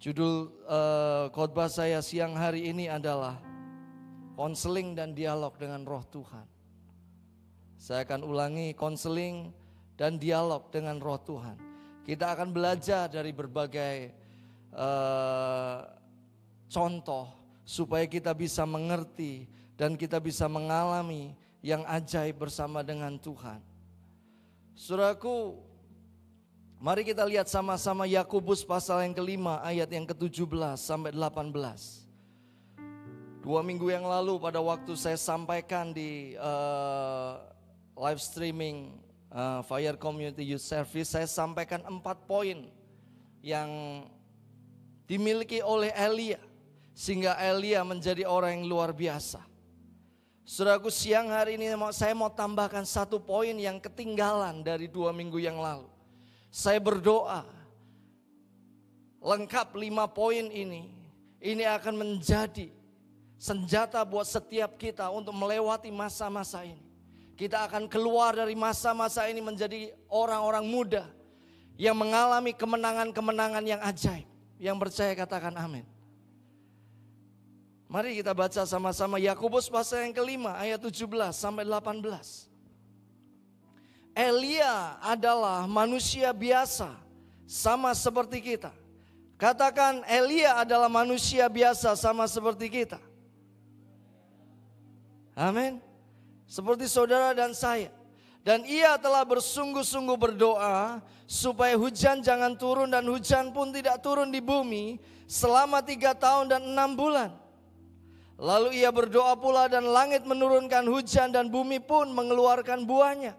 Judul khotbah saya siang hari ini adalah konseling dan dialog dengan Roh Tuhan. Saya akan ulangi, konseling dan dialog dengan Roh Tuhan. Kita akan belajar dari berbagai contoh supaya kita bisa mengerti dan kita bisa mengalami yang ajaib bersama dengan Tuhan. Saudaraku, mari kita lihat sama-sama Yakobus pasal yang kelima ayat yang ke-17 sampai 18. 2 minggu yang lalu pada waktu saya sampaikan di live streaming Fire Community Youth Service, saya sampaikan 4 poin yang dimiliki oleh Elia sehingga Elia menjadi orang yang luar biasa. Saudaraku, siang hari ini saya mau tambahkan 1 poin yang ketinggalan dari 2 minggu yang lalu. Saya berdoa lengkap 5 poin ini akan menjadi senjata buat setiap kita untuk melewati masa-masa ini. Kita akan keluar dari masa-masa ini menjadi orang-orang muda yang mengalami kemenangan-kemenangan yang ajaib. Yang percaya katakan amin. Mari kita baca sama-sama Yakobus pasal yang kelima ayat 17 sampai 18. Elia adalah manusia biasa, sama seperti kita. Katakan, Elia adalah manusia biasa, sama seperti kita. Amin. Seperti saudara dan saya. Dan ia telah bersungguh-sungguh berdoa supaya hujan jangan turun dan hujan pun tidak turun di bumi selama 3 tahun dan 6 bulan. Lalu ia berdoa pula dan langit menurunkan hujan dan bumi pun mengeluarkan buahnya.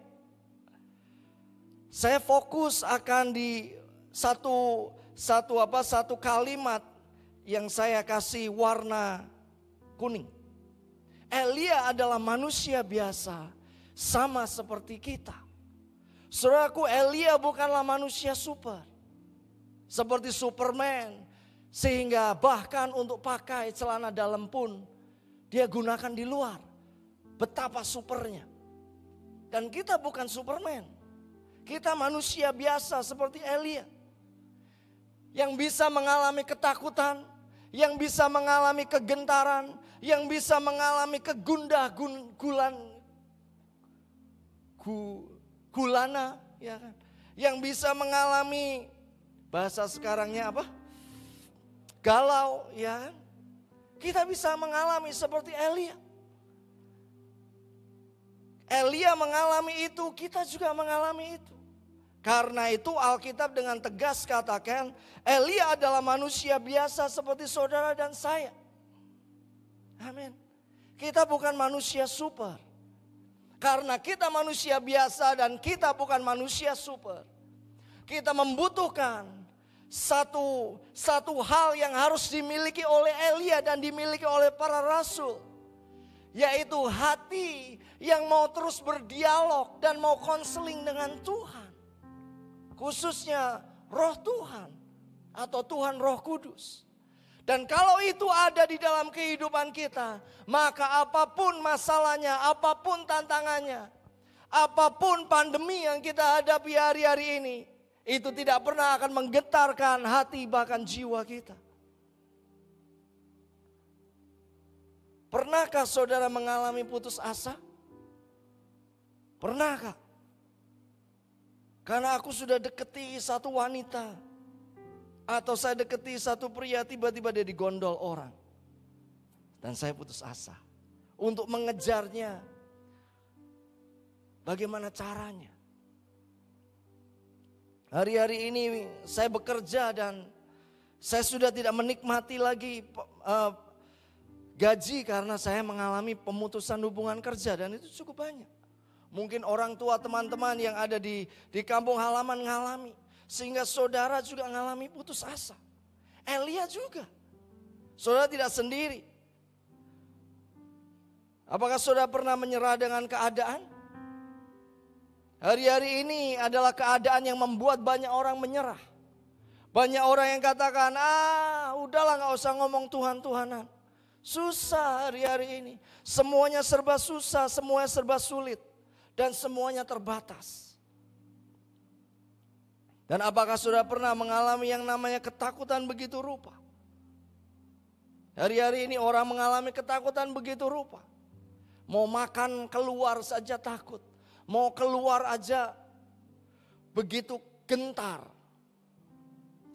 Saya fokus akan di satu kalimat yang saya kasih warna kuning. Elia adalah manusia biasa, sama seperti kita. Saudaraku, Elia bukanlah manusia super, seperti Superman, sehingga bahkan untuk pakai celana dalam pun dia gunakan di luar. Betapa supernya. Dan kita bukan Superman. Kita manusia biasa seperti Elia. Yang bisa mengalami ketakutan, yang bisa mengalami kegentaran, yang bisa mengalami gulana, ya kan? Yang bisa mengalami, bahasa sekarangnya apa? Galau, ya kan? Kita bisa mengalami seperti Elia. Elia mengalami itu, kita juga mengalami itu. Karena itu Alkitab dengan tegas katakan, Elia adalah manusia biasa seperti saudara dan saya. Amin. Kita bukan manusia super. Karena kita manusia biasa dan kita bukan manusia super. Kita membutuhkan satu hal yang harus dimiliki oleh Elia dan dimiliki oleh para rasul, yaitu hati yang mau terus berdialog dan mau konseling dengan Tuhan, khususnya Roh Tuhan atau Tuhan Roh Kudus. Dan kalau itu ada di dalam kehidupan kita, maka apapun masalahnya, apapun tantangannya, apapun pandemi yang kita hadapi hari-hari ini, itu tidak pernah akan menggetarkan hati bahkan jiwa kita. Pernahkah saudara mengalami putus asa? Pernahkah? Karena aku sudah deketi satu wanita, atau saya deketi satu pria, tiba-tiba dia digondol orang. Dan saya putus asa untuk mengejarnya. Bagaimana caranya? Hari-hari ini saya bekerja dan saya sudah tidak menikmati lagi gaji karena saya mengalami pemutusan hubungan kerja dan itu cukup banyak. Mungkin orang tua teman-teman yang ada di kampung halaman mengalami, sehingga saudara juga mengalami putus asa. Elia juga. Saudara tidak sendiri. Apakah saudara pernah menyerah dengan keadaan? Hari-hari ini adalah keadaan yang membuat banyak orang menyerah. Banyak orang yang katakan, udahlah gak usah ngomong Tuhan-Tuhanan. Susah hari-hari ini. Semuanya serba susah, semuanya serba sulit. Dan semuanya terbatas. Dan apakah saudara pernah mengalami yang namanya ketakutan begitu rupa? Hari-hari ini orang mengalami ketakutan begitu rupa. Mau makan keluar saja takut. Mau keluar aja begitu gentar.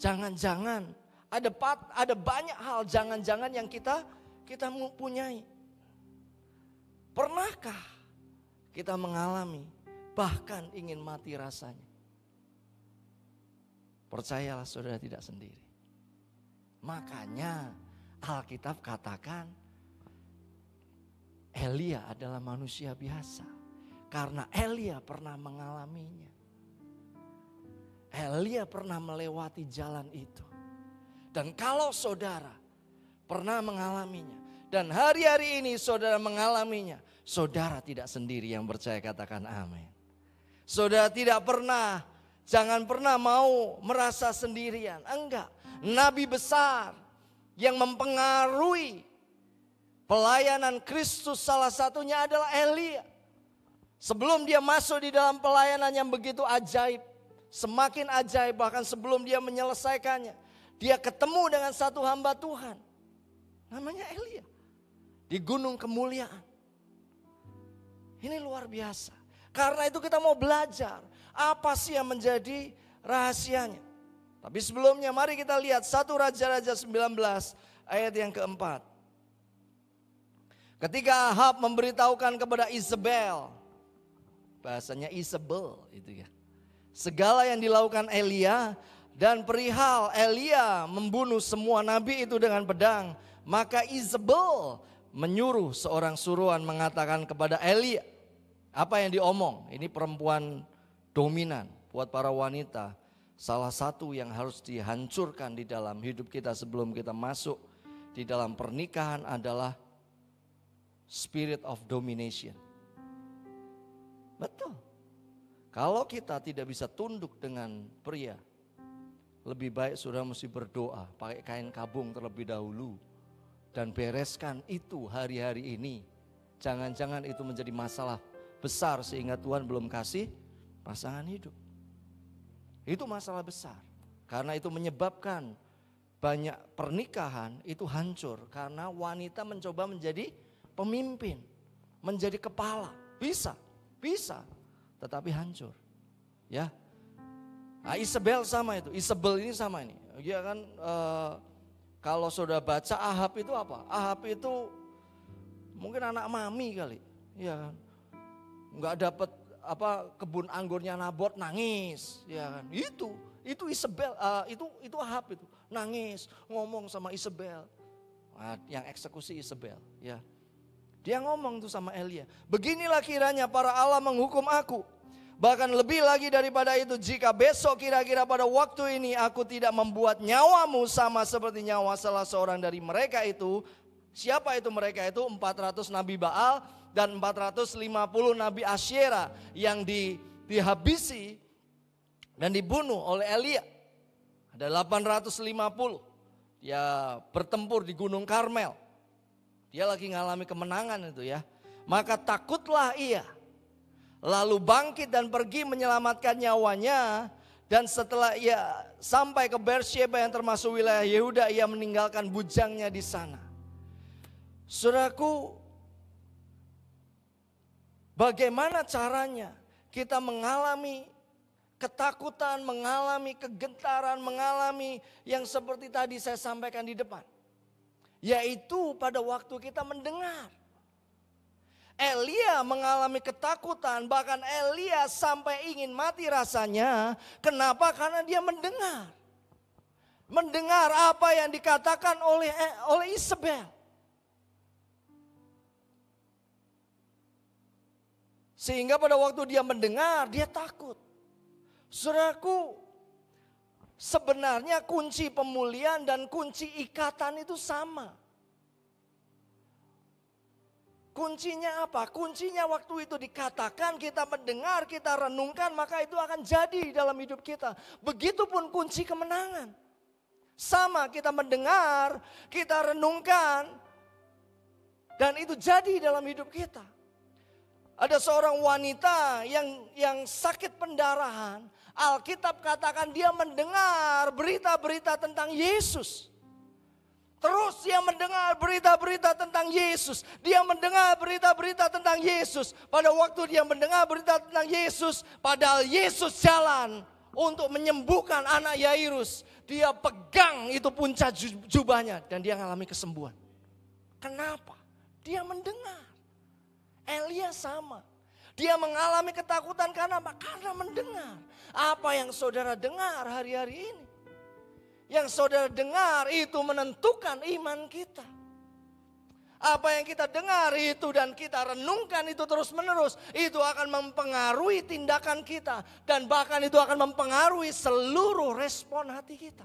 Jangan-jangan ada banyak hal jangan-jangan yang kita punyai. Pernahkah kita mengalami bahkan ingin mati rasanya? Percayalah saudara tidak sendiri. Makanya Alkitab katakan Elia adalah manusia biasa. Karena Elia pernah mengalaminya. Elia pernah melewati jalan itu. Dan kalau saudara pernah mengalaminya. Dan hari-hari ini saudara mengalaminya. Saudara tidak sendiri, yang percaya katakan amin. Saudara tidak pernah, jangan pernah mau merasa sendirian. Enggak, nabi besar yang mempengaruhi pelayanan Kristus salah satunya adalah Elia. Sebelum dia masuk di dalam pelayanan yang begitu ajaib, semakin ajaib bahkan sebelum dia menyelesaikannya, dia ketemu dengan satu hamba Tuhan. Namanya Elia. Di gunung kemuliaan. Ini luar biasa. Karena itu kita mau belajar apa sih yang menjadi rahasianya. Tapi sebelumnya mari kita lihat 1 Raja-Raja 19 ayat yang keempat. Ketika Ahab memberitahukan kepada Isabel, bahasanya Isabel itu ya, segala yang dilakukan Elia dan perihal Elia membunuh semua nabi itu dengan pedang, maka Isabel menyuruh seorang suruhan mengatakan kepada Elia. Apa yang diomong? Ini perempuan dominan buat para wanita. Salah satu yang harus dihancurkan di dalam hidup kita sebelum kita masuk di dalam pernikahan adalah spirit of domination. Betul. Kalau kita tidak bisa tunduk dengan pria, lebih baik saudara mesti berdoa, pakai kain kabung terlebih dahulu. Dan bereskan itu hari-hari ini. Jangan-jangan itu menjadi masalah besar sehingga Tuhan belum kasih pasangan hidup. Itu masalah besar. Karena itu menyebabkan banyak pernikahan itu hancur. Karena wanita mencoba menjadi pemimpin, menjadi kepala. Bisa, tetapi hancur. Ya. Nah, Isabel sama itu. Isabel ini sama ini. Dia kan kalau saudara baca Ahab itu apa? Ahab itu mungkin anak mami kali, ya kan? Nggak dapat kebun anggurnya Nabot, nangis, ya kan? Itu Isabel, itu Ahab itu nangis, ngomong sama Isabel, yang eksekusi Isabel, ya. Dia ngomong tuh sama Elia, beginilah kiranya para Allah menghukum aku. Bahkan lebih lagi daripada itu, jika besok kira-kira pada waktu ini aku tidak membuat nyawamu sama seperti nyawa salah seorang dari mereka itu. Siapa itu mereka itu? 400 nabi Baal dan 450 nabi Asyera yang dihabisi dan dibunuh oleh Elia. Ada 850. Dia bertempur di Gunung Karmel. Dia lagi ngalami kemenangan itu ya. Maka takutlah ia. Lalu bangkit dan pergi menyelamatkan nyawanya. Dan setelah ia sampai ke Beersheba yang termasuk wilayah Yehuda, ia meninggalkan bujangnya di sana. Saudaraku, bagaimana caranya kita mengalami ketakutan, mengalami kegentaran, mengalami yang seperti tadi saya sampaikan di depan. Yaitu pada waktu kita mendengar. Elia mengalami ketakutan, bahkan Elia sampai ingin mati rasanya. Kenapa? Karena dia mendengar. Mendengar apa yang dikatakan oleh Isabel. Sehingga pada waktu dia mendengar, dia takut. Saudaraku, sebenarnya kunci pemulihan dan kunci ikatan itu sama. Kuncinya apa? Kuncinya waktu itu dikatakan, kita mendengar, kita renungkan, maka itu akan jadi dalam hidup kita. Begitupun kunci kemenangan. Sama, kita mendengar, kita renungkan, dan itu jadi dalam hidup kita. Ada seorang wanita yang sakit pendarahan. Alkitab katakan dia mendengar berita-berita tentang Yesus. Terus dia mendengar berita-berita tentang Yesus. Dia mendengar berita-berita tentang Yesus. Pada waktu dia mendengar berita tentang Yesus, padahal Yesus jalan untuk menyembuhkan anak Yairus. Dia pegang itu puncak jubahnya dan dia mengalami kesembuhan. Kenapa? Dia mendengar. Elia sama. Dia mengalami ketakutan karena apa? Karena mendengar. Apa yang saudara dengar hari-hari ini? Yang saudara dengar itu menentukan iman kita. Apa yang kita dengar itu dan kita renungkan itu terus menerus. Itu akan mempengaruhi tindakan kita. Dan bahkan itu akan mempengaruhi seluruh respon hati kita.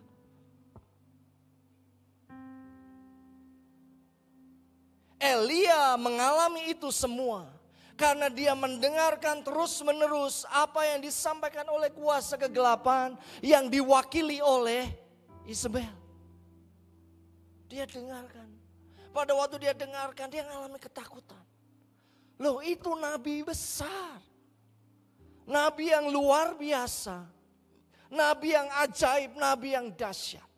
Elia mengalami itu semua. Karena dia mendengarkan terus menerus apa yang disampaikan oleh kuasa kegelapan. Yang diwakili oleh Isabel. Dia dengarkan. Pada waktu dia dengarkan, dia mengalami ketakutan. Loh, itu nabi besar. Nabi yang luar biasa. Nabi yang ajaib, nabi yang dahsyat.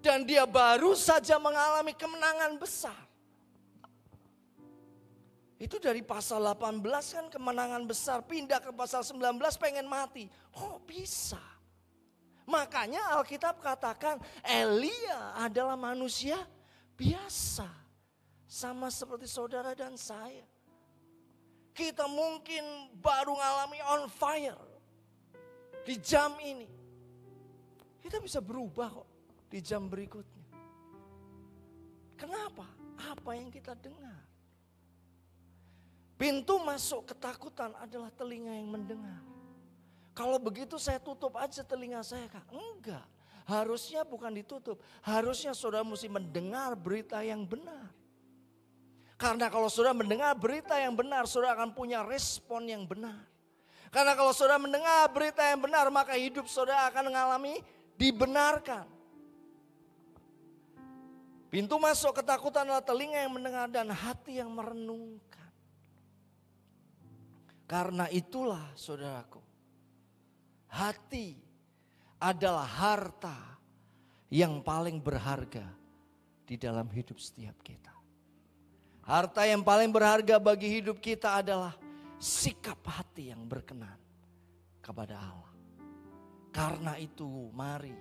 Dan dia baru saja mengalami kemenangan besar. Itu dari pasal 18 kan kemenangan besar. Pindah ke pasal 19 pengen mati. Oh bisa. Makanya Alkitab katakan Elia adalah manusia biasa. Sama seperti saudara dan saya. Kita mungkin baru ngalami on fire. Di jam ini. Kita bisa berubah kok di jam berikutnya. Kenapa? Apa yang kita dengar. Pintu masuk ketakutan adalah telinga yang mendengar. Kalau begitu saya tutup aja telinga saya, Kak. Enggak, harusnya bukan ditutup. Harusnya saudara mesti mendengar berita yang benar. Karena kalau saudara mendengar berita yang benar, saudara akan punya respon yang benar. Karena kalau saudara mendengar berita yang benar, maka hidup saudara akan mengalami dibenarkan. Pintu masuk ketakutan adalah telinga yang mendengar dan hati yang merenungkan. Karena itulah saudaraku, hati adalah harta yang paling berharga di dalam hidup setiap kita. Harta yang paling berharga bagi hidup kita adalah sikap hati yang berkenan kepada Allah. Karena itu mari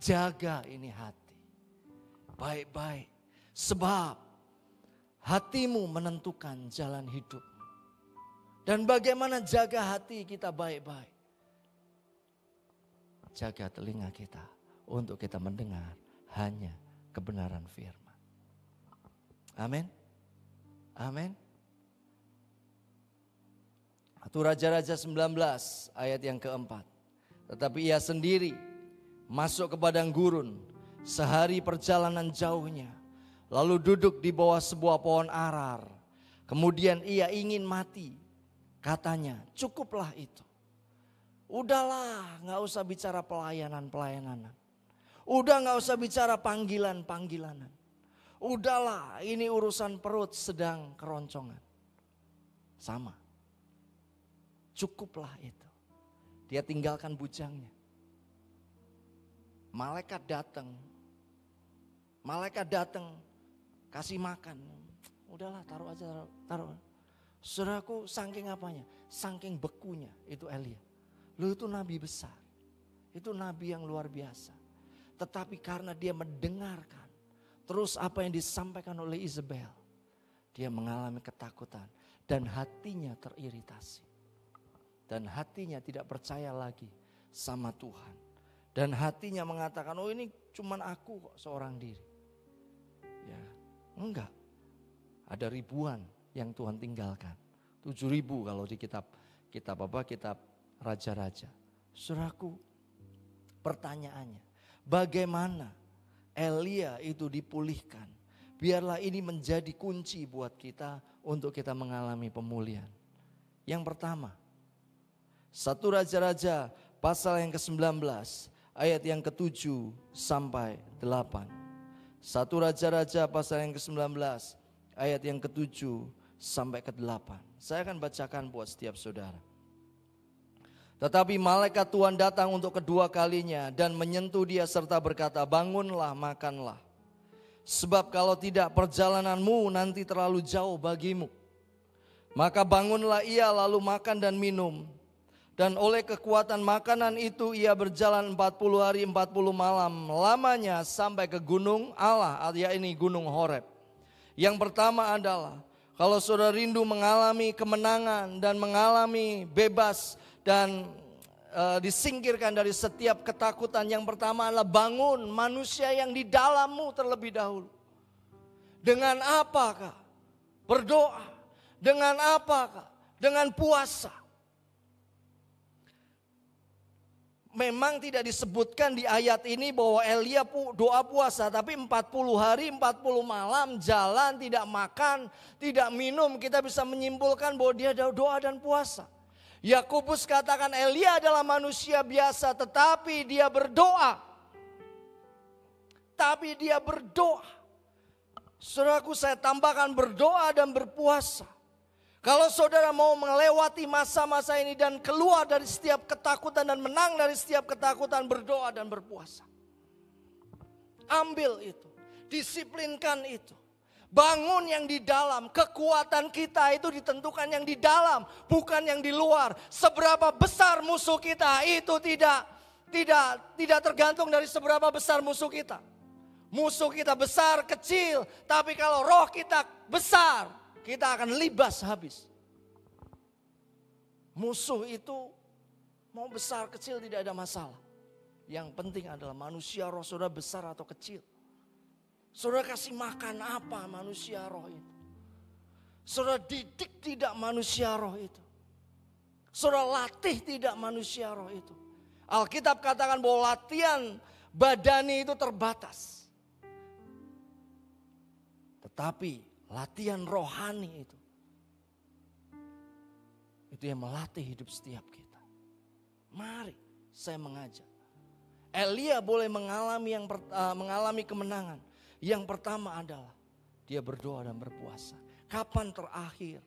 jaga ini hati baik-baik. Sebab hatimu menentukan jalan hidup. Dan bagaimana jaga hati kita baik-baik. Jaga telinga kita untuk kita mendengar hanya kebenaran firman. Amin. Amin. 1 Raja-Raja 19 ayat yang keempat. Tetapi ia sendiri masuk ke padang gurun sehari perjalanan jauhnya. Lalu duduk di bawah sebuah pohon arar. Kemudian ia ingin mati. Katanya, cukuplah itu. Udahlah, gak usah bicara pelayanan-pelayanan. Udah gak usah bicara panggilan-panggilanan. Udahlah, ini urusan perut sedang keroncongan. Sama. Cukuplah itu. Dia tinggalkan bujangnya. Malaikat datang. Kasih makan. Udahlah, taruh aja, taruh. Saudaraku, saking apanya? Saking bekunya itu Elia. Lu itu nabi besar. Itu nabi yang luar biasa. Tetapi karena dia mendengarkan terus apa yang disampaikan oleh Isabel, dia mengalami ketakutan dan hatinya teriritasi. Dan hatinya tidak percaya lagi sama Tuhan. Dan hatinya mengatakan, oh ini cuman aku kok seorang diri. Ya, enggak. Ada ribuan yang Tuhan tinggalkan. 7.000 kalau di kitab Raja-Raja. Saudaraku, pertanyaannya, bagaimana Elia itu dipulihkan? Biarlah ini menjadi kunci buat kita untuk kita mengalami pemulihan. Yang pertama, 1 Raja-Raja pasal yang ke-19 ayat yang ke-7 sampai 8. 1 Raja-Raja pasal yang ke-19 ayat yang ke-7 sampai ke-8. Saya akan bacakan buat setiap saudara. Tetapi malaikat Tuhan datang untuk kedua kalinya dan menyentuh dia serta berkata, bangunlah, makanlah. Sebab kalau tidak perjalananmu nanti terlalu jauh bagimu. Maka bangunlah ia lalu makan dan minum. Dan oleh kekuatan makanan itu ia berjalan 40 hari 40 malam lamanya sampai ke gunung Allah, yaitu gunung Horeb. Yang pertama adalah kalau saudara rindu mengalami kemenangan dan mengalami bebas dan disingkirkan dari setiap ketakutan, yang pertama adalah bangun manusia yang di dalammu terlebih dahulu. Dengan apakah? Berdoa. Dengan apakah? Dengan puasa. Memang tidak disebutkan di ayat ini bahwa Elia doa puasa, tapi 40 hari 40 malam jalan, tidak makan, tidak minum, kita bisa menyimpulkan bahwa dia doa dan puasa. Yakobus katakan Elia adalah manusia biasa, tetapi dia berdoa. Tapi dia berdoa. Saudaraku, saya tambahkan berdoa dan berpuasa. Kalau saudara mau melewati masa-masa ini dan keluar dari setiap ketakutan dan menang dari setiap ketakutan, berdoa dan berpuasa. Ambil itu, disiplinkan itu. Bangun yang di dalam, kekuatan kita itu ditentukan yang di dalam, bukan yang di luar. Seberapa besar musuh kita itu tidak tergantung dari seberapa besar musuh kita. Musuh kita besar, kecil, tapi kalau roh kita besar, kita akan libas habis. Musuh itu mau besar kecil tidak ada masalah. Yang penting adalah manusia roh saudara besar atau kecil. Saudara kasih makan apa manusia roh itu. Saudara didik tidak manusia roh itu. Saudara latih tidak manusia roh itu. Alkitab katakan bahwa latihan badani itu terbatas. Tetapi latihan rohani itu yang melatih hidup setiap kita. Mari saya mengajak. Elia boleh mengalami kemenangan. Yang pertama adalah dia berdoa dan berpuasa. Kapan terakhir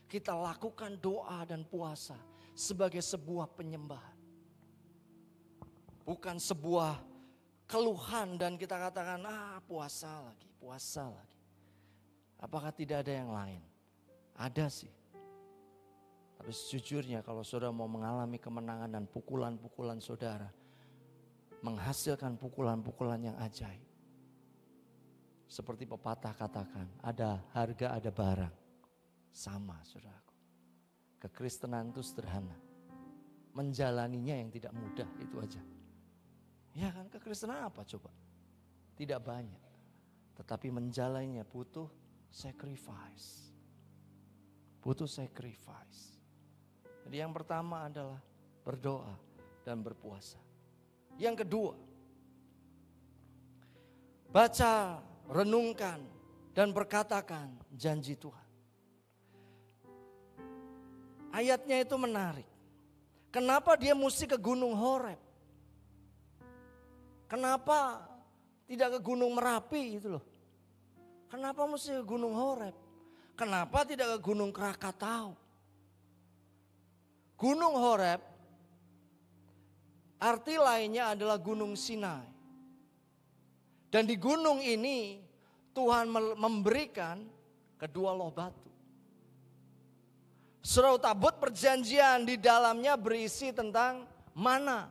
kita lakukan doa dan puasa sebagai sebuah penyembahan? Bukan sebuah keluhan dan kita katakan puasa lagi, puasa lagi. Apakah tidak ada yang lain? Ada sih. Tapi sejujurnya kalau saudara mau mengalami kemenangan dan pukulan-pukulan saudara, menghasilkan pukulan-pukulan yang ajaib. Seperti pepatah katakan, ada harga ada barang. Sama saudaraku. Kekristenan itu sederhana. Menjalaninya yang tidak mudah, itu aja. Ya kan, kekristenan apa coba? Tidak banyak. Tetapi menjalaninya butuh sacrifice. Butuh sacrifice. Jadi yang pertama adalah berdoa dan berpuasa. Yang kedua, baca, renungkan dan perkatakan janji Tuhan. Ayatnya itu menarik. Kenapa dia mesti ke Gunung Horeb? Kenapa tidak ke Gunung Merapi itu loh? Kenapa mesti ke Gunung Horeb? Kenapa tidak ke Gunung Krakatau? Gunung Horeb arti lainnya adalah Gunung Sinai. Dan di gunung ini Tuhan memberikan kedua loh batu. Surau Tabut perjanjian di dalamnya berisi tentang mana.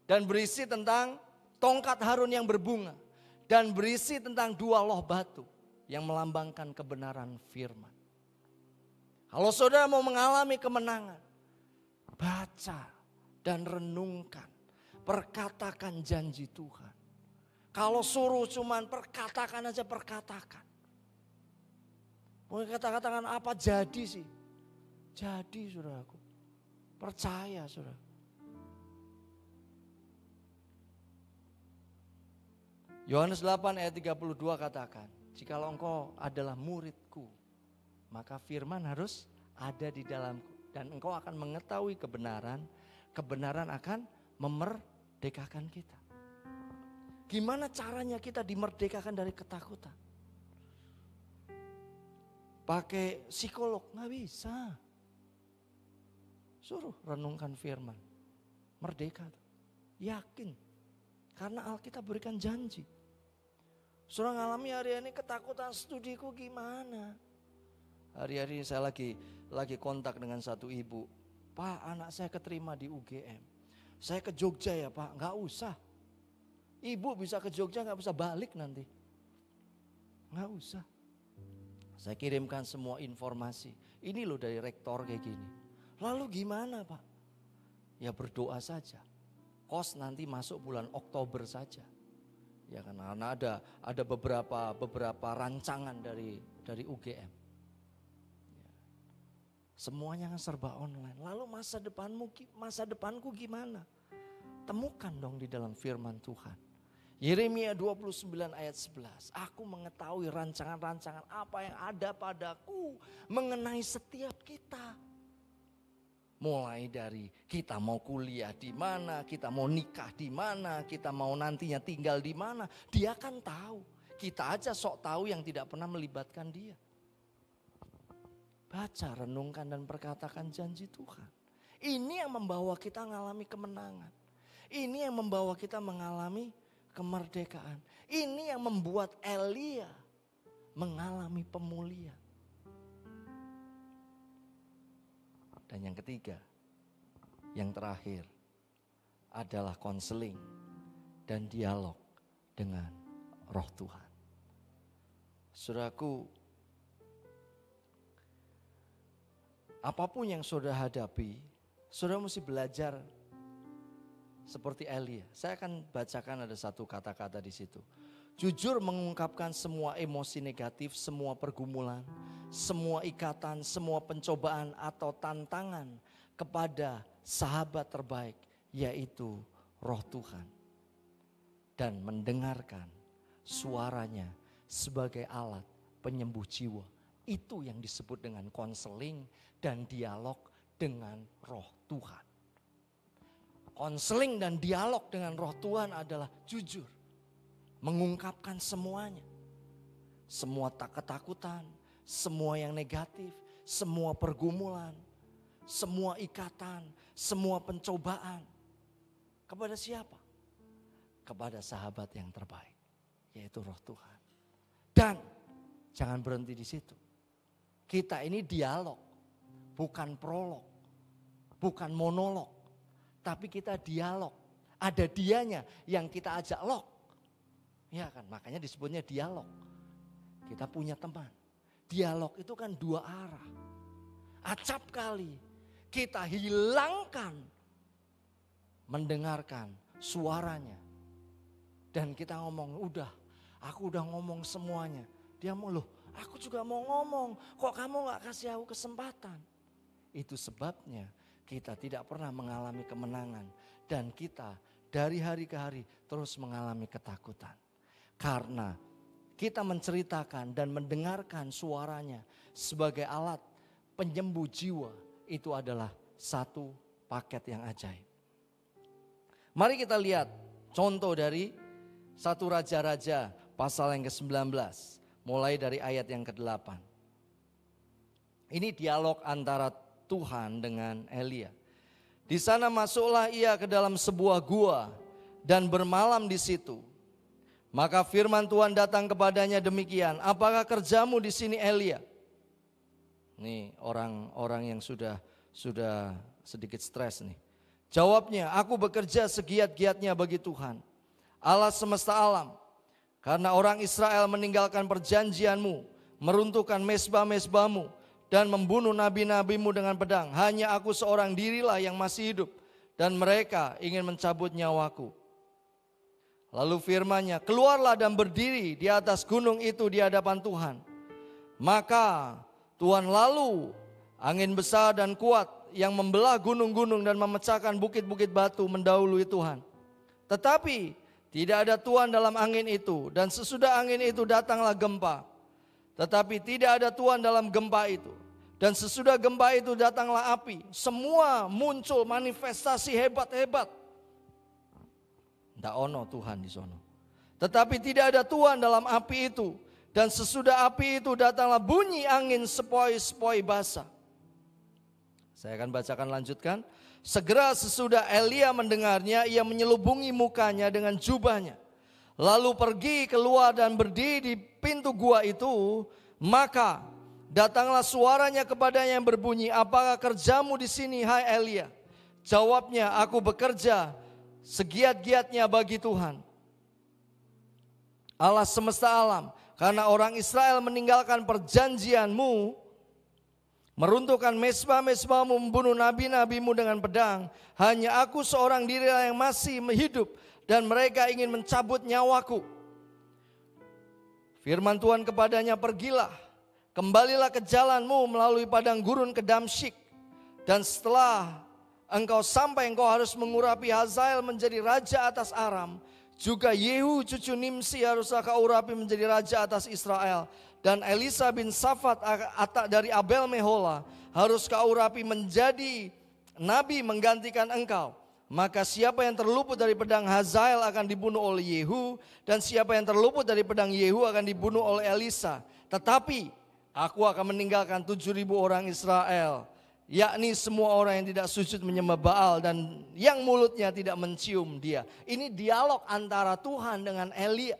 Dan berisi tentang tongkat Harun yang berbunga. Dan berisi tentang dua loh batu yang melambangkan kebenaran firman. Kalau saudara mau mengalami kemenangan, baca dan renungkan. Perkatakan janji Tuhan. Kalau suruh cuman perkatakan aja, perkatakan. Mau katakan apa jadi sih? Jadi saudaraku. Percaya saudara. Yohanes 8 ayat 32 katakan, jikalau engkau adalah muridku, maka firman harus ada di dalamku. Dan engkau akan mengetahui kebenaran, kebenaran akan memerdekakan kita. Gimana caranya kita dimerdekakan dari ketakutan? pakai psikolog, nggak bisa. Suruh renungkan firman, merdeka. Yakin, karena Alkitab berikan janji. Saudara ngalami hari ini ketakutan, studiku gimana? Hari-hari ini saya lagi kontak dengan satu ibu. Pak, anak saya keterima di UGM. Saya ke Jogja ya Pak, nggak usah. Ibu bisa ke Jogja nggak bisa balik nanti. Nggak usah. Saya kirimkan semua informasi. Ini loh dari rektor kayak gini. Lalu gimana Pak? Ya berdoa saja. Kos nanti masuk bulan Oktober saja. Ya karena ada beberapa rancangan dari UGM. Ya. Semuanya kan serba online. Lalu masa depanku gimana? Temukan dong di dalam firman Tuhan. Yeremia 29 ayat 11. Aku mengetahui rancangan-rancangan apa yang ada padaku mengenai setiap kita. Mulai dari kita mau kuliah di mana, kita mau nikah di mana, kita mau nantinya tinggal di mana. Dia kan tahu. Kita aja sok tahu yang tidak pernah melibatkan dia. Baca, renungkan dan perkatakan janji Tuhan. Ini yang membawa kita mengalami kemenangan. Ini yang membawa kita mengalami kemerdekaan. Ini yang membuat Elia mengalami pemulihan. Dan yang ketiga, yang terakhir adalah konseling dan dialog dengan Roh Tuhan. Saudaraku, apapun yang saudara hadapi, saudara mesti belajar seperti Elia. Saya akan bacakan ada satu kata-kata di situ. Jujur mengungkapkan semua emosi negatif, semua pergumulan, semua ikatan, semua pencobaan atau tantangan kepada sahabat terbaik, yaitu Roh Tuhan. Dan mendengarkan suaranya sebagai alat penyembuh jiwa. Itu yang disebut dengan konseling dan dialog dengan Roh Tuhan. Konseling dan dialog dengan Roh Tuhan adalah jujur. Mengungkapkan semuanya. Semua ketakutan, semua yang negatif, semua pergumulan, semua ikatan, semua pencobaan. Kepada siapa? Kepada sahabat yang terbaik, yaitu Roh Tuhan. Dan jangan berhenti di situ. Kita ini dialog, bukan prolog, bukan monolog, tapi kita dialog. Ada dianya yang kita ajak log. Ya kan, makanya disebutnya dialog. Kita punya teman. Dialog itu kan dua arah. Acap kali kita hilangkan mendengarkan suaranya. Dan kita ngomong, aku udah ngomong semuanya. Dia mau, aku juga mau ngomong. Kok kamu gak kasih aku kesempatan? Itu sebabnya kita tidak pernah mengalami kemenangan. Dan kita dari hari ke hari terus mengalami ketakutan. Karena kita menceritakan dan mendengarkan suaranya sebagai alat penyembuh jiwa. Itu adalah satu paket yang ajaib. Mari kita lihat contoh dari 1 Raja-Raja pasal yang ke-19. Mulai dari ayat yang ke-8. Ini dialog antara Tuhan dengan Elia. Di sana masuklah ia ke dalam sebuah gua dan bermalam di situ. Maka firman Tuhan datang kepadanya demikian, apakah kerjamu di sini Elia? Nih orang yang sudah sedikit stres nih. Jawabnya, aku bekerja segiat-giatnya bagi Tuhan, Allah semesta alam. Karena orang Israel meninggalkan perjanjianmu, meruntuhkan mezbah-mezbahmu, dan membunuh nabi-nabimu dengan pedang. Hanya aku seorang dirilah yang masih hidup, dan mereka ingin mencabut nyawaku. Lalu firman-Nya, keluarlah dan berdiri di atas gunung itu di hadapan Tuhan. Maka Tuhan lalu angin besar dan kuat yang membelah gunung-gunung dan memecahkan bukit-bukit batu mendahului Tuhan. Tetapi tidak ada Tuhan dalam angin itu, dan sesudah angin itu datanglah gempa. Tetapi tidak ada Tuhan dalam gempa itu, dan sesudah gempa itu datanglah api. Semua muncul manifestasi hebat-hebat. Tidak ono Tuhan di sono. Tetapi tidak ada Tuhan dalam api itu, Dan sesudah api itu datanglah bunyi angin sepoi-sepoi basah. Saya akan bacakan lanjutkan. Segera sesudah Elia mendengarnya, ia menyelubungi mukanya dengan jubahnya. Lalu pergi keluar dan berdiri di pintu gua itu. Maka datanglah suaranya kepadanya yang berbunyi, apakah kerjamu di sini, hai Elia? Jawabnya, aku bekerja segiat-giatnya bagi Tuhan, Allah semesta alam. Karena orang Israel meninggalkan perjanjianmu, meruntuhkan mezbah-mezbahmu, membunuh nabi-nabimu dengan pedang. Hanya aku seorang diri yang masih hidup, dan mereka ingin mencabut nyawaku. Firman Tuhan kepadanya, pergilah, kembalilah ke jalanmu melalui padang gurun ke Damsyik. Dan setelah engkau sampai, engkau harus mengurapi Hazael menjadi raja atas Aram. Juga Yehu cucu Nimsi haruslah kau urapi menjadi raja atas Israel. Dan Elisa bin Safat dari Abel Mehola harus kau urapi menjadi nabi menggantikan engkau. Maka siapa yang terluput dari pedang Hazael akan dibunuh oleh Yehu. Dan siapa yang terluput dari pedang Yehu akan dibunuh oleh Elisa. Tetapi aku akan meninggalkan 7.000 orang Israel, yakni semua orang yang tidak sujud menyembah Baal dan yang mulutnya tidak mencium dia. Ini dialog antara Tuhan dengan Elia.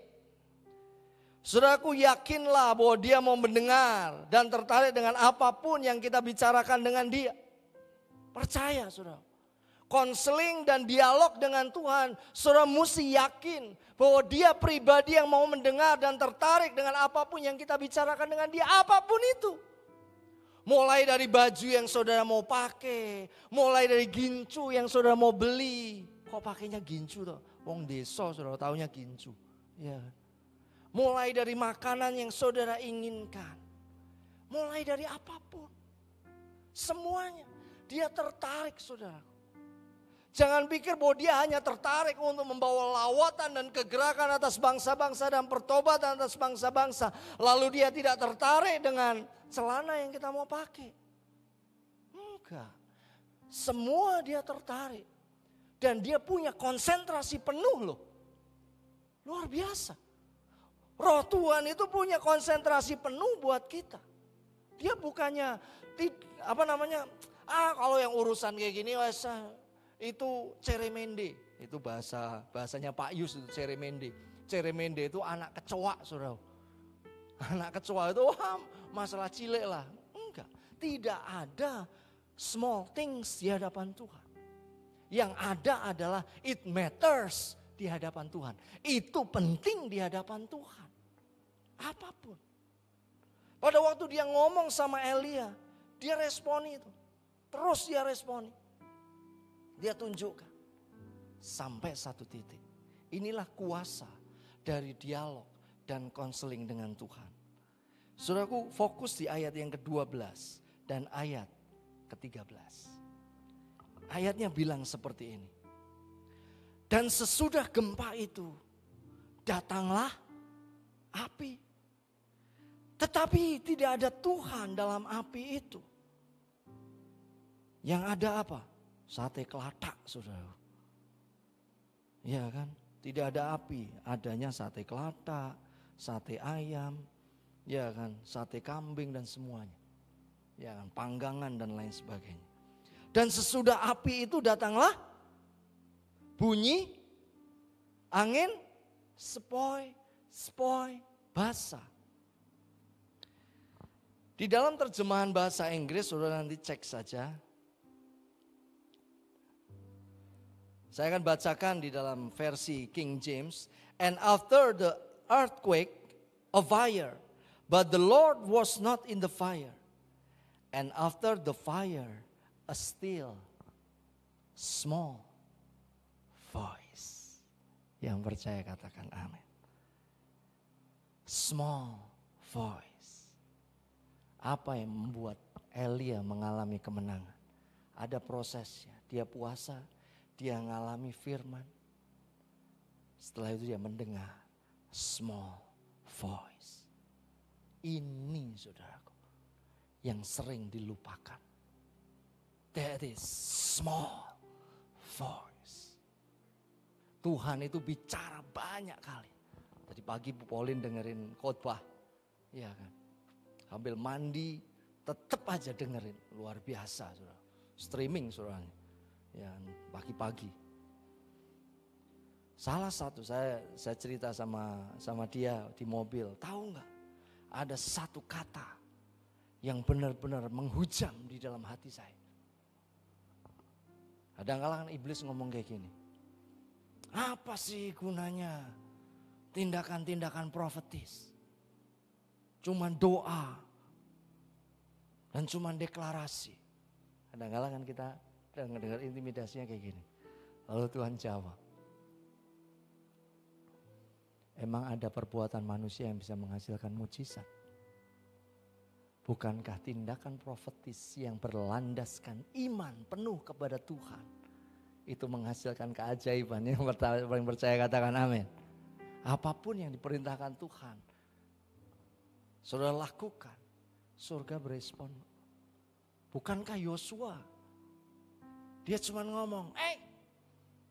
Saudaraku, yakinlah bahwa dia mau mendengar dan tertarik dengan apapun yang kita bicarakan dengan dia. Percaya saudara. Konseling dan dialog dengan Tuhan, saudara mesti yakin bahwa dia pribadi yang mau mendengar dan tertarik dengan apapun yang kita bicarakan dengan dia, apapun itu. Mulai dari baju yang saudara mau pakai, mulai dari gincu yang saudara mau beli. Kok pakainya gincu toh? Wong desa saudara taunya gincu. Ya. Mulai dari makanan yang saudara inginkan. Mulai dari apapun. Semuanya. Dia tertarik saudara. Jangan pikir bahwa dia hanya tertarik untuk membawa lawatan dan kegerakan atas bangsa-bangsa dan pertobatan atas bangsa-bangsa. Lalu dia tidak tertarik dengan celana yang kita mau pakai. Enggak. Semua dia tertarik. Dan dia punya konsentrasi penuh loh. Luar biasa. Roh Tuhan itu punya konsentrasi penuh buat kita. Dia bukannya kalau yang urusan kayak gini itu ceremende. Itu bahasanya Pak Yus itu ceremende. Ceremende itu anak kecoa saudara. Anak kecoa itu masalah cilik lah. Enggak, tidak ada small things di hadapan Tuhan. Yang ada adalah it matters di hadapan Tuhan. Itu penting di hadapan Tuhan. Apapun. Pada waktu dia ngomong sama Elia, dia responi itu. Terus dia responi. Dia tunjukkan. Sampai satu titik. Inilah kuasa dari dialog dan konseling dengan Tuhan. Saudaraku, fokus di ayat yang ke-12 dan ayat ke-13. Ayatnya bilang seperti ini. Dan sesudah gempa itu datanglah api. Tetapi tidak ada Tuhan dalam api itu. Yang ada apa? Sate kelatak saudara. Ya kan? Tidak ada api, adanya sate kelatak, sate ayam, ya kan, sate kambing dan semuanya. Ya kan, panggangan dan lain sebagainya. Dan sesudah api itu datanglah bunyi angin sepoi basah. Di dalam terjemahan bahasa Inggris, saudara nanti cek saja. Saya akan bacakan di dalam versi King James. And after the earthquake, a fire, but the Lord was not in the fire. And after the fire, a still, small voice. Yang percaya katakan amin. Small voice. Apa yang membuat Elia mengalami kemenangan? Ada prosesnya. Dia puasa, dia mengalami firman. Setelah itu dia mendengar small voice. Ini saudaraku yang sering dilupakan. That is small voice. Tuhan itu bicara banyak kali. Tadi pagi Bu Pauline dengerin khotbah. Iya kan. Sambil mandi tetap aja dengerin. Luar biasa saudara. Streaming saudara. Ya pagi-pagi. Salah satu saya cerita sama dia di mobil. Tahu nggak? Ada satu kata yang benar-benar menghujam di dalam hati saya. Kadang-kadang iblis ngomong kayak gini. Apa sih gunanya tindakan-tindakan profetis? Cuman doa dan cuman deklarasi. Kadang-kadang kan kita dengar intimidasinya kayak gini. Lalu Tuhan jawab. Emang ada perbuatan manusia yang bisa menghasilkan mujizat? Bukankah tindakan profetis yang berlandaskan iman penuh kepada Tuhan itu menghasilkan keajaiban? Yang paling percaya katakan amin. Apapun yang diperintahkan Tuhan, saudara lakukan, surga berespon. Bukankah Yosua? Dia cuma ngomong,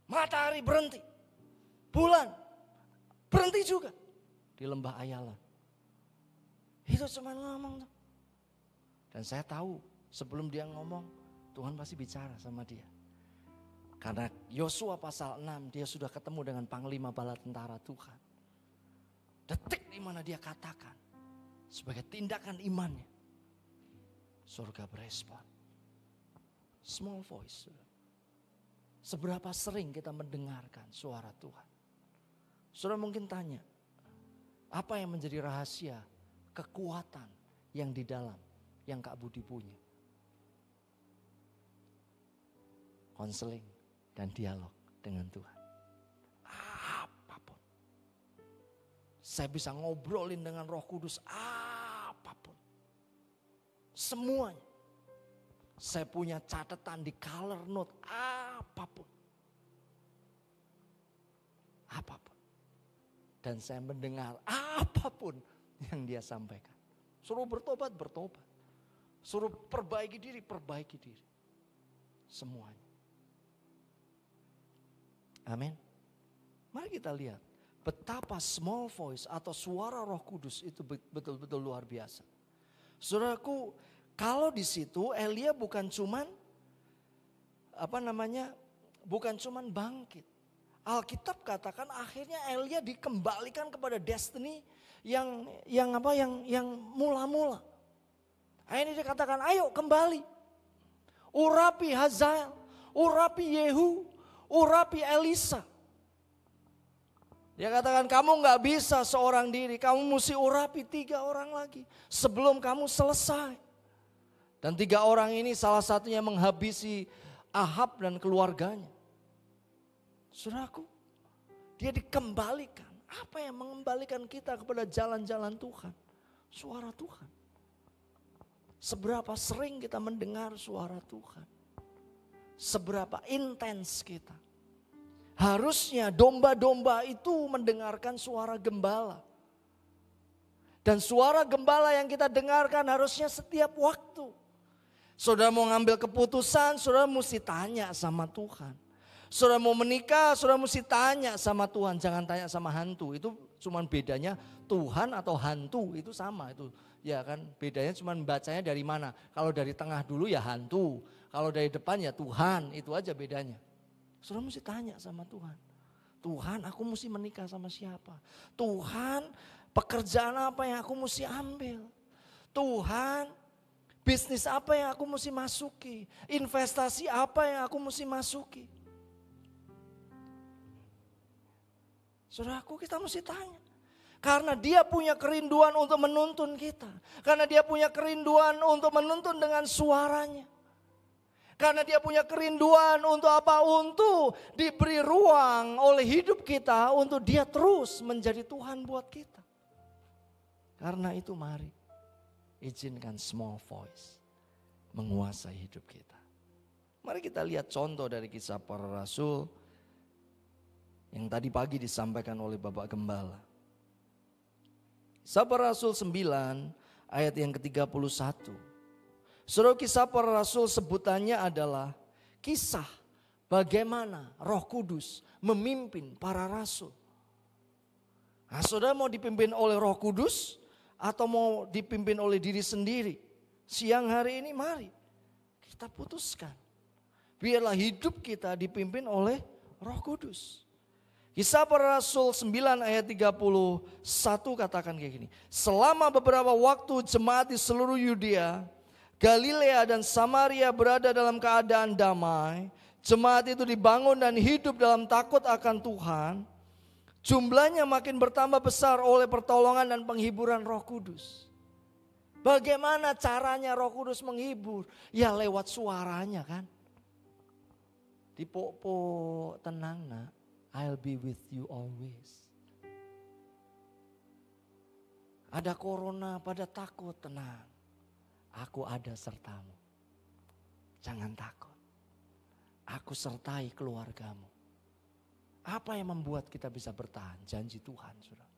matahari berhenti, bulan berhenti juga di lembah Ayala. Itu cuma ngomong tuh. Dan saya tahu sebelum dia ngomong, Tuhan pasti bicara sama dia. Karena Yosua pasal 6 dia sudah ketemu dengan panglima bala tentara Tuhan. Detik di mana dia katakan sebagai tindakan imannya, surga berespon. Small voice. Seberapa sering kita mendengarkan suara Tuhan? Saudara mungkin tanya, apa yang menjadi rahasia kekuatan yang di dalam yang Kak Budi punya? Konseling dan dialog dengan Tuhan. Apapun. Saya bisa ngobrolin dengan Roh Kudus apapun. Semuanya. Saya punya catatan di color note apapun. Apapun. Dan saya mendengar apapun yang dia sampaikan. Suruh bertobat, bertobat. Suruh perbaiki diri, perbaiki diri. Semuanya. Amin. Mari kita lihat betapa small voice atau suara Roh Kudus itu betul-betul luar biasa. Saudaraku, kalau di situ Elia bukan cuman bukan cuman bangkit. Alkitab katakan akhirnya Elia dikembalikan kepada destiny yang mula-mula. Akhirnya dia katakan, ayo kembali. Urapi Hazael, urapi Yehu, urapi Elisa. Dia katakan kamu gak bisa seorang diri, kamu mesti urapi 3 orang lagi sebelum kamu selesai. Dan 3 orang ini salah satunya menghabisi Ahab dan keluarganya. Saudaraku, dia dikembalikan. Apa yang mengembalikan kita kepada jalan-jalan Tuhan? Suara Tuhan. Seberapa sering kita mendengar suara Tuhan? Seberapa intens kita? Harusnya domba-domba itu mendengarkan suara gembala. Dan suara gembala yang kita dengarkan harusnya setiap waktu. Saudara mau ngambil keputusan, saudara mesti tanya sama Tuhan. Saudara mau menikah, saudara mesti tanya sama Tuhan. Jangan tanya sama hantu. Itu cuman bedanya Tuhan atau hantu itu sama itu. Ya kan, bedanya cuman bacanya dari mana. Kalau dari tengah dulu ya hantu. Kalau dari depan ya Tuhan, itu aja bedanya. Saudara mesti tanya sama Tuhan. Tuhan, aku mesti menikah sama siapa? Tuhan, pekerjaan apa yang aku mesti ambil? Tuhan, bisnis apa yang aku mesti masuki? Investasi apa yang aku mesti masuki? Saudaraku, kita mesti tanya. Karena dia punya kerinduan untuk menuntun kita. Karena dia punya kerinduan untuk menuntun dengan suaranya. Karena dia punya kerinduan untuk apa? Untuk diberi ruang oleh hidup kita untuk dia terus menjadi Tuhan buat kita. Karena itu mari izinkan small voice menguasai hidup kita. Mari kita lihat contoh dari Kisah Para Rasul yang tadi pagi disampaikan oleh Bapak Gembala. Kisah Para Rasul 9 ayat yang ke-31. Saudara, Kisah Para Rasul sebutannya adalah kisah bagaimana Roh Kudus memimpin para rasul. Nah, saudara mau dipimpin oleh Roh Kudus atau mau dipimpin oleh diri sendiri. Siang hari ini mari kita putuskan. Biarlah hidup kita dipimpin oleh Roh Kudus. Kisah Para Rasul 9 ayat 31 katakan kayak gini. Selama beberapa waktu jemaat di seluruh Yudea, Galilea dan Samaria berada dalam keadaan damai. Jemaat itu dibangun dan hidup dalam takut akan Tuhan. Jumlahnya makin bertambah besar oleh pertolongan dan penghiburan Roh Kudus. Bagaimana caranya Roh Kudus menghibur? Ya lewat suaranya kan. Dipok-pok, tenang nak, I'll be with you always. Ada corona pada takut, tenang. Aku ada sertamu. Jangan takut. Aku sertai keluargamu. Apa yang membuat kita bisa bertahan? Janji Tuhan, saudara.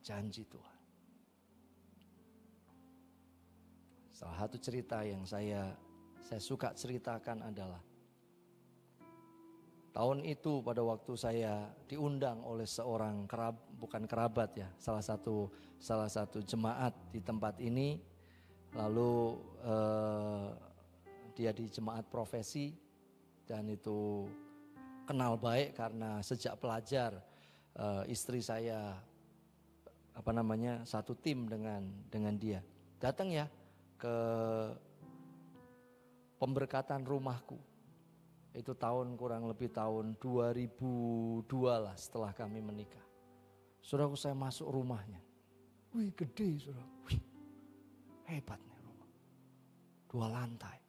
Janji Tuhan. Salah satu cerita yang saya suka ceritakan adalah tahun itu pada waktu saya diundang oleh seorang bukan kerabat ya, salah satu jemaat di tempat ini. Lalu dia di jemaat profesi dan itu kenal baik karena sejak pelajar istri saya satu tim dengan dia. Datang ya ke pemberkatan rumahku. Itu kurang lebih tahun 2002 lah setelah kami menikah. Saudaraku, saya masuk rumahnya. Wih, gede saudara. Wih, hebat nih rumah. 2 lantai.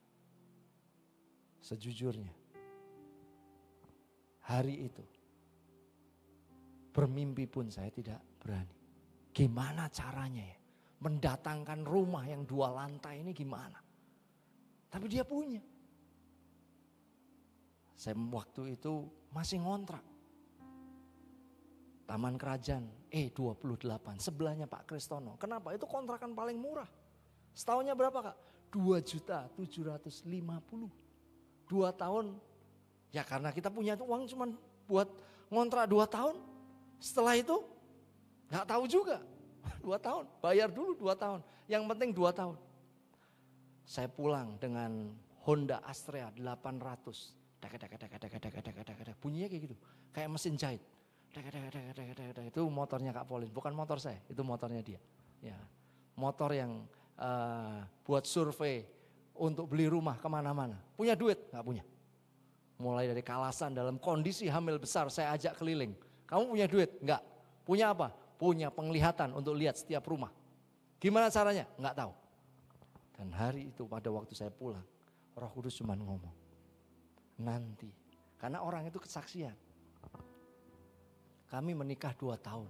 Sejujurnya, hari itu bermimpi pun saya tidak berani. Gimana caranya ya mendatangkan rumah yang 2 lantai ini gimana? Tapi dia punya. Saya waktu itu masih ngontrak. Taman Kerajaan E28, sebelahnya Pak Kristono. Kenapa? Itu kontrakan paling murah. Setahunnya berapa Kak? 2.750.000. 2 tahun. Ya karena kita punya uang cuma buat ngontrak 2 tahun. Setelah itu gak tahu juga. 2 tahun, bayar dulu 2 tahun. Yang penting 2 tahun. Saya pulang dengan Honda Astrea 800. Bunyinya kayak gitu, kayak mesin jahit. Itu motornya Kak Pauline, bukan motor saya, itu motornya dia. Ya, motor yang buat survei untuk beli rumah kemana-mana. Punya duit? Gak punya. Mulai dari Kalasan dalam kondisi hamil besar saya ajak keliling. Kamu punya duit? Enggak. Punya apa? Punya penglihatan untuk lihat setiap rumah. Gimana caranya? Enggak tahu. Dan hari itu pada waktu saya pulang, Roh Kudus cuma ngomong. Nanti, karena orang itu kesaksian. Kami menikah 2 tahun.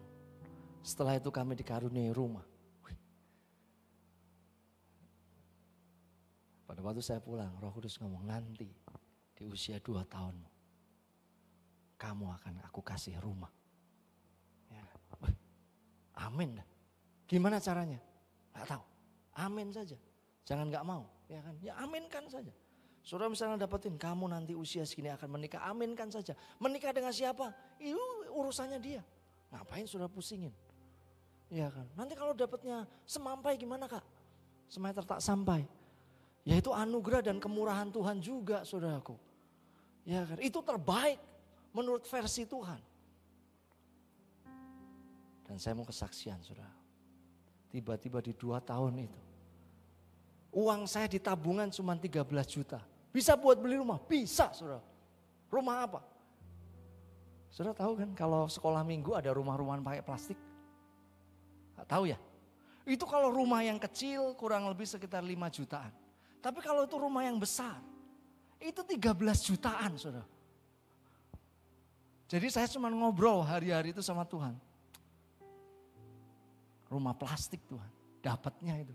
Setelah itu kami dikaruniai rumah. Pada waktu saya pulang, Roh Kudus ngomong, nanti di usia 2 tahunmu, kamu akan aku kasih rumah. Ya. Amin dah. Gimana caranya? Gak tahu. Amin saja. Jangan gak mau. Ya kan? Ya aminkan saja. Saudara misalnya dapetin, kamu nanti usia segini akan menikah, aminkan saja. Menikah dengan siapa? Itu urusannya dia. Ngapain saudara pusingin? Ya kan? Nanti kalau dapatnya semampai gimana Kak? Semeter tak sampai. Ya itu anugerah dan kemurahan Tuhan juga saudaraku. Ya kan? Itu terbaik menurut versi Tuhan. Dan saya mau kesaksian saudara. Tiba-tiba di 2 tahun itu. Uang saya di tabungan cuma 13 juta. Bisa buat beli rumah? Bisa saudara. Rumah apa? Saudara tahu kan kalau sekolah minggu ada rumah-rumahan pakai plastik? Gak tahu ya? Itu kalau rumah yang kecil kurang lebih sekitar 5 jutaan. Tapi kalau itu rumah yang besar, itu 13 jutaan saudara. Jadi saya cuma ngobrol hari-hari itu sama Tuhan. Rumah plastik Tuhan, dapatnya itu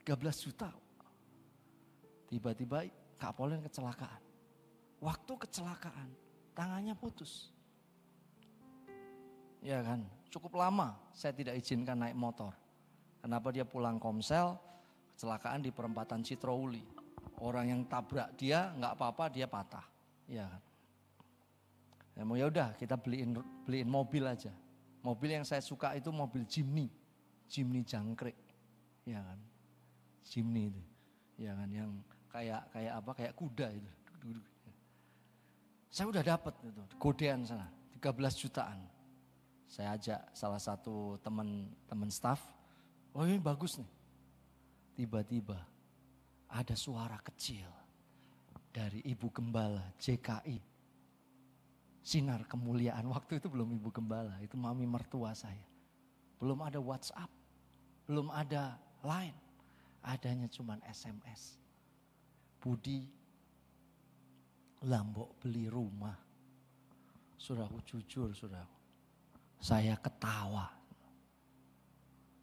13 juta. Tiba-tiba Kak Pauline kecelakaan. Waktu kecelakaan, tangannya putus. Ya kan, cukup lama saya tidak izinkan naik motor. Kenapa dia pulang Komsel, kecelakaan di perempatan Citrouli. Orang yang tabrak dia nggak apa-apa, dia patah. Ya kan. Ya udah kita beliin mobil aja. Mobil yang saya suka itu mobil Jimny Jimny jangkrik, ya kan? Jimny itu, ya kan, yang kayak kuda itu. Saya udah dapat itu, godean sana, 13 jutaan. Saya ajak salah satu teman staff, oh ini bagus nih. Tiba-tiba ada suara kecil dari Ibu Gembala JKI. Sinar Kemuliaan, waktu itu belum Ibu Gembala, itu mami mertua saya. Belum ada WhatsApp, belum ada Line, adanya cuman SMS. Budi, Lambok beli rumah. Saudaraku, jujur saudaraku, saya ketawa.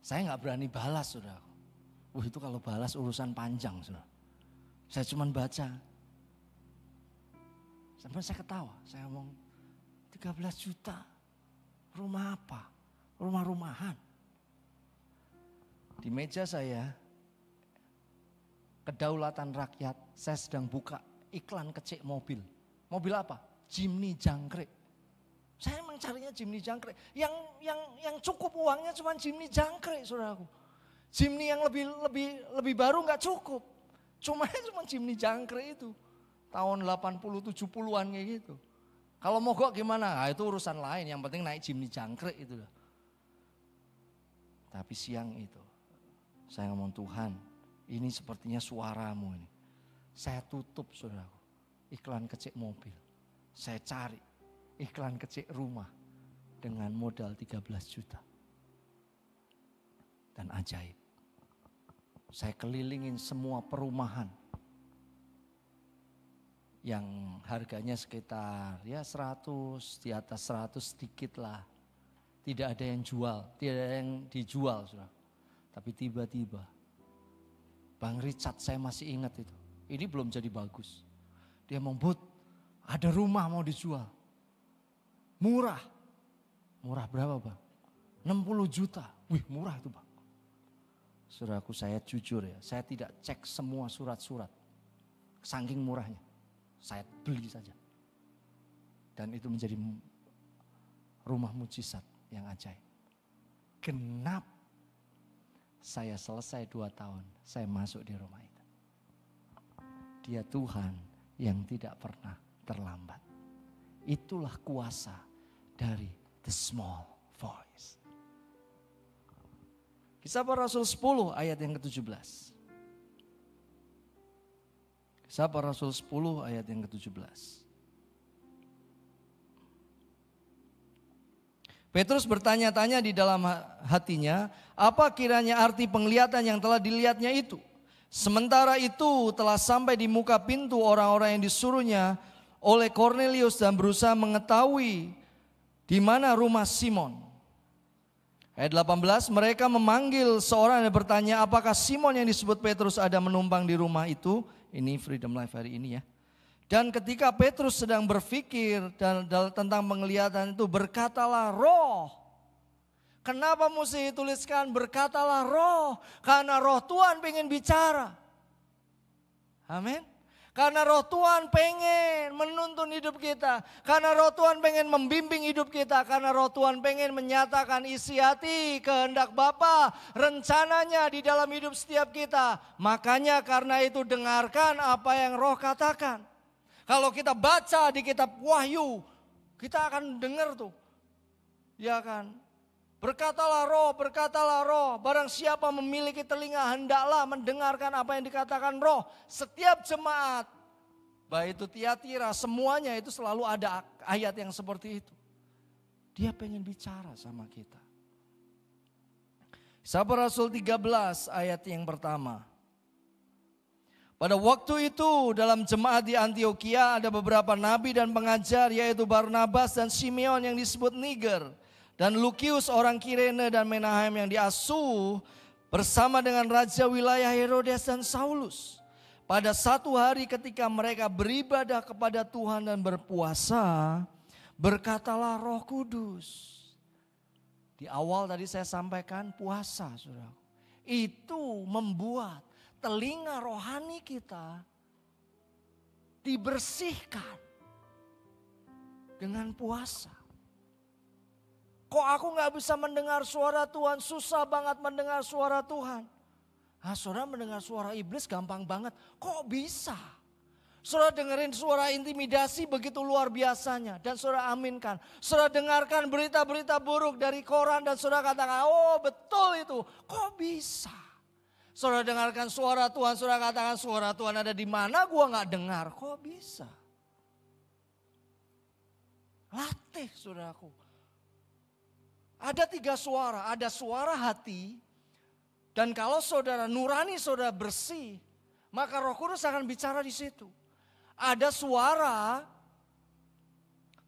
Saya nggak berani balas saudaraku. Itu kalau balas urusan panjang saudara. Saya cuman baca. Sampai saya ketawa, saya ngomong 13 juta, rumah apa? Rumah-rumahan. Di meja saya, Kedaulatan Rakyat, saya sedang buka iklan kecil mobil. Mobil apa? Jimny jangkrik. Saya emang carinya Jimny jangkrik. Yang cukup uangnya cuma Jimny jangkrik, saudaraku. Jimny yang lebih baru nggak cukup. Cuma Jimny jangkrik itu. Tahun 80 70-an kayak gitu. Kalau mogok gimana? Nah, itu urusan lain, yang penting naik Jimny jangkrik itu. Tapi siang itu saya ngomong, Tuhan, ini sepertinya suaramu ini. Saya tutup saudaraku, iklan kecil mobil. Saya cari iklan kecil rumah dengan modal 13 juta. Dan ajaib, saya kelilingin semua perumahan yang harganya sekitar 100, di atas 100 sedikit lah. Tidak ada yang jual, tidak ada yang dijual saudara. Tapi tiba-tiba Bang Richard, saya masih ingat itu. Ini belum jadi bagus. Dia ngomong, ada rumah mau dijual. Murah. Murah berapa Bang? 60 juta. Wih, murah itu Bang. Saudaraku, saya jujur ya, saya tidak cek semua surat-surat. Saking murahnya. Saya beli saja. Dan itu menjadi rumah mujizat yang ajaib. Genap saya selesai 2 tahun, saya masuk di rumah itu. Dia Tuhan yang tidak pernah terlambat. Itulah kuasa dari the small voice. Kisah Para Rasul 10 ayat yang ke-17. Kisah Para Rasul 10 ayat yang ke-17. Petrus bertanya-tanya di dalam hatinya, apa kiranya arti penglihatan yang telah dilihatnya itu? Sementara itu telah sampai di muka pintu orang-orang yang disuruhnya oleh Kornelius dan berusaha mengetahui di mana rumah Simon. Ayat 18, mereka memanggil seorang dan bertanya, apakah Simon yang disebut Petrus ada menumpang di rumah itu? Ini Freedom Life hari ini ya. Dan ketika Petrus sedang berpikir tentang penglihatan itu, berkatalah roh. Kenapa mesti dituliskan berkatalah roh? Karena roh Tuhan pengen bicara. Amin. Karena roh Tuhan pengen menuntun hidup kita. Karena roh Tuhan pengen membimbing hidup kita. Karena roh Tuhan pengen menyatakan isi hati, kehendak Bapa, rencananya di dalam hidup setiap kita. Makanya karena itu dengarkan apa yang roh katakan. Kalau kita baca di kitab Wahyu, kita akan dengar tuh. Ya kan? Berkatalah roh, barang siapa memiliki telinga hendaklah mendengarkan apa yang dikatakan roh. Setiap jemaat, baik itu Tiatira, semuanya itu selalu ada ayat yang seperti itu. Dia pengen bicara sama kita. Kisah Para Rasul 13 ayat yang pertama. Pada waktu itu dalam jemaat di Antioquia ada beberapa nabi dan pengajar, yaitu Barnabas dan Simeon yang disebut Niger, dan Lukius orang Kirene dan Menahem yang diasuh bersama dengan raja wilayah Herodes dan Saulus. Pada satu hari ketika mereka beribadah kepada Tuhan dan berpuasa, berkatalah Roh Kudus. Di awal tadi saya sampaikan puasa, saudara. Itu membuat telinga rohani kita dibersihkan dengan puasa. Kok aku gak bisa mendengar suara Tuhan, susah banget mendengar suara Tuhan. Saudara mendengar suara iblis gampang banget, kok bisa? Saudara dengerin suara intimidasi begitu luar biasanya dan saudara aminkan. Saudara dengarkan berita-berita buruk dari koran dan saudara katakan, oh betul itu, kok bisa? Saudara dengarkan suara Tuhan, saudara katakan suara Tuhan ada di mana, gua gak dengar, kok bisa? Latih saudaraku. Ada 3 suara, ada suara hati. Dan kalau saudara nurani saudara bersih, maka Roh Kudus akan bicara di situ. Ada suara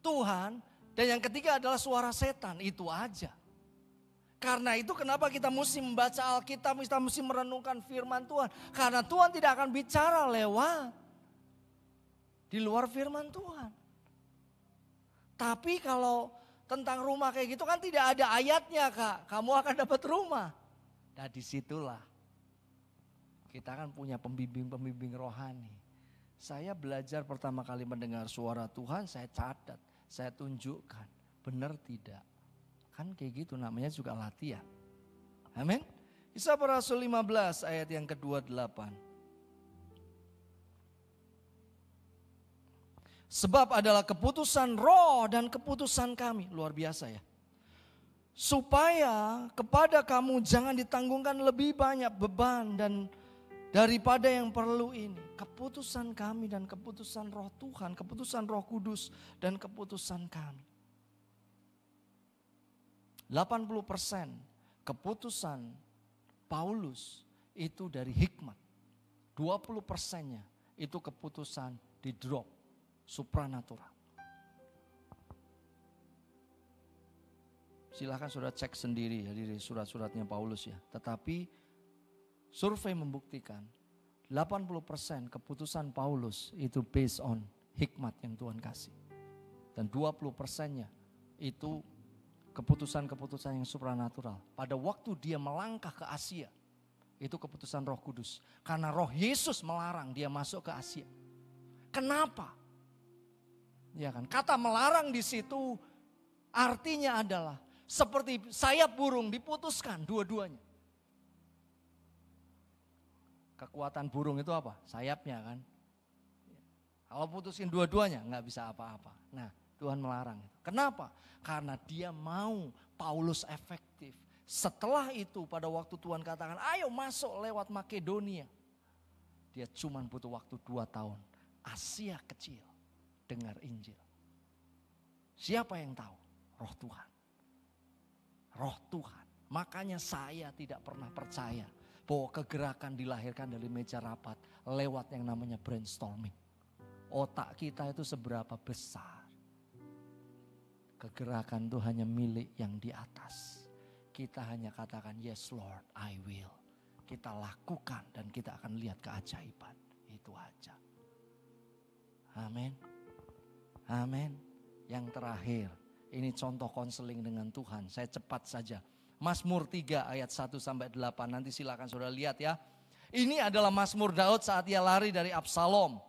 Tuhan dan yang ketiga adalah suara setan, itu aja. Karena itu kenapa kita mesti membaca Alkitab, kita mesti merenungkan firman Tuhan. Karena Tuhan tidak akan bicara lewat di luar firman Tuhan. Tapi kalau tentang rumah kayak gitu kan tidak ada ayatnya Kak, kamu akan dapat rumah. Nah disitulah kita kan punya pembimbing-pembimbing rohani. Saya belajar pertama kali mendengar suara Tuhan, saya catat, saya tunjukkan. Benar tidak? Kan kayak gitu namanya juga latihan. Amin. Kisah Para Rasul 15 ayat yang ke-28. Sebab adalah keputusan roh dan keputusan kami. Luar biasa ya. Supaya kepada kamu jangan ditanggungkan lebih banyak beban dan daripada yang perlu ini. Keputusan kami dan keputusan roh Tuhan, keputusan Roh Kudus dan keputusan kami. 80% keputusan Paulus itu dari hikmat. 20%-nya itu keputusan di drop, supranatural. Silahkan saudara cek sendiri ya di surat-suratnya Paulus ya. Tetapi survei membuktikan 80% keputusan Paulus itu based on hikmat yang Tuhan kasih. Dan 20%-nya itu keputusan-keputusan yang supranatural. Pada waktu dia melangkah ke Asia, itu keputusan Roh Kudus. Karena Roh Yesus melarang dia masuk ke Asia. Kenapa? Ya kan, kata melarang di situ artinya adalah seperti sayap burung diputuskan dua-duanya. Kekuatan burung itu apa? Sayapnya kan. Kalau putusin dua-duanya nggak bisa apa-apa. Nah Tuhan melarang itu. Kenapa? Karena dia mau Paulus efektif. Setelah itu pada waktu Tuhan katakan ayo masuk lewat Makedonia. Dia cuma butuh waktu 2 tahun. Asia kecil dengar Injil. Siapa yang tahu? Roh Tuhan. Roh Tuhan. Makanya saya tidak pernah percaya bahwa kegerakan dilahirkan dari meja rapat lewat yang namanya brainstorming. Otak kita itu seberapa besar. Kegerakan itu hanya milik yang di atas. Kita hanya katakan yes Lord I will. Kita lakukan dan kita akan lihat keajaiban. Itu aja. Amin. Amin. Yang terakhir. Ini contoh konseling dengan Tuhan. Saya cepat saja. Mazmur 3 ayat 1-8. Nanti silakan saudara lihat ya. Ini adalah Mazmur Daud saat ia lari dari Absalom.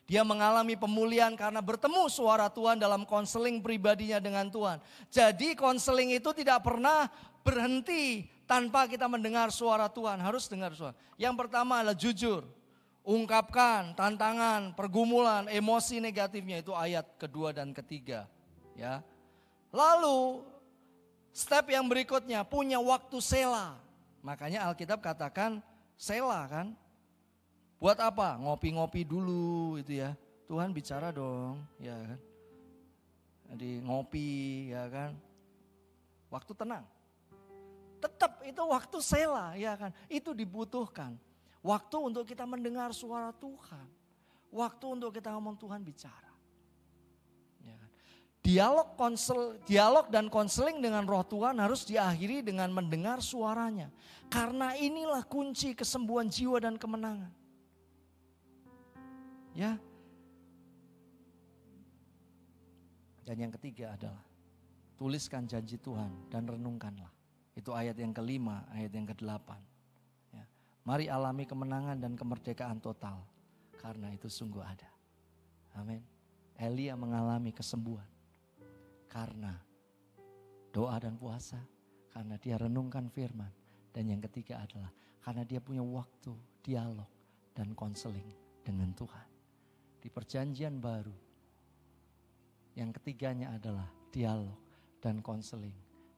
Dia mengalami pemulihan karena bertemu suara Tuhan dalam konseling pribadinya dengan Tuhan. Jadi konseling itu tidak pernah berhenti tanpa kita mendengar suara Tuhan. Harus dengar suara. Yang pertama adalah jujur. Ungkapkan tantangan, pergumulan, emosi negatifnya. Itu ayat kedua dan ketiga. Ya. Lalu step yang berikutnya punya waktu sela. Makanya Alkitab katakan sela kan. Buat apa? Ngopi-ngopi dulu itu ya. Tuhan bicara dong, ya kan. Jadi ngopi, ya kan. Waktu tenang. Tetap itu waktu sela, ya kan. Itu dibutuhkan. Waktu untuk kita mendengar suara Tuhan. Waktu untuk kita ngomong Tuhan bicara. Ya kan. Dialog dan konseling dengan Roh Tuhan harus diakhiri dengan mendengar suaranya. Karena inilah kunci kesembuhan jiwa dan kemenangan. Ya. Dan yang ketiga adalah tuliskan janji Tuhan dan renungkanlah. Itu ayat yang kelima, ayat yang ke-8. Ya. Mari alami kemenangan dan kemerdekaan total. Karena itu sungguh ada. Amin. Elia mengalami kesembuhan. Karena doa dan puasa, karena dia renungkan firman. Dan yang ketiga adalah karena dia punya waktu dialog dan konseling dengan Tuhan. Di perjanjian baru, yang ketiganya adalah dialog dan konseling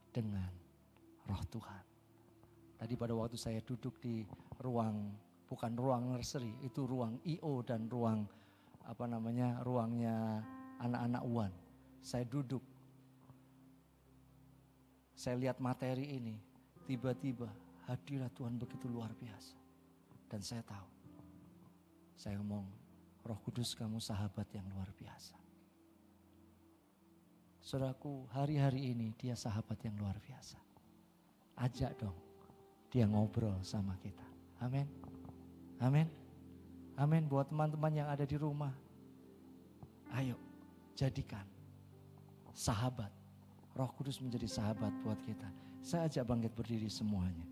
dengan Roh Tuhan. Tadi pada waktu saya duduk di ruang, bukan ruang nursery, itu ruang IO dan ruang ruangnya anak-anak UAN. Saya duduk, saya lihat materi ini, tiba-tiba hadirat Tuhan begitu luar biasa. Dan saya tahu, saya ngomong, Roh Kudus kamu sahabat yang luar biasa. Saudaraku, hari-hari ini dia sahabat yang luar biasa. Ajak dong dia ngobrol sama kita. Amin. Amin. Amin. Buat teman-teman yang ada di rumah, ayo jadikan sahabat. Roh Kudus menjadi sahabat buat kita. Saya ajak bangkit berdiri semuanya.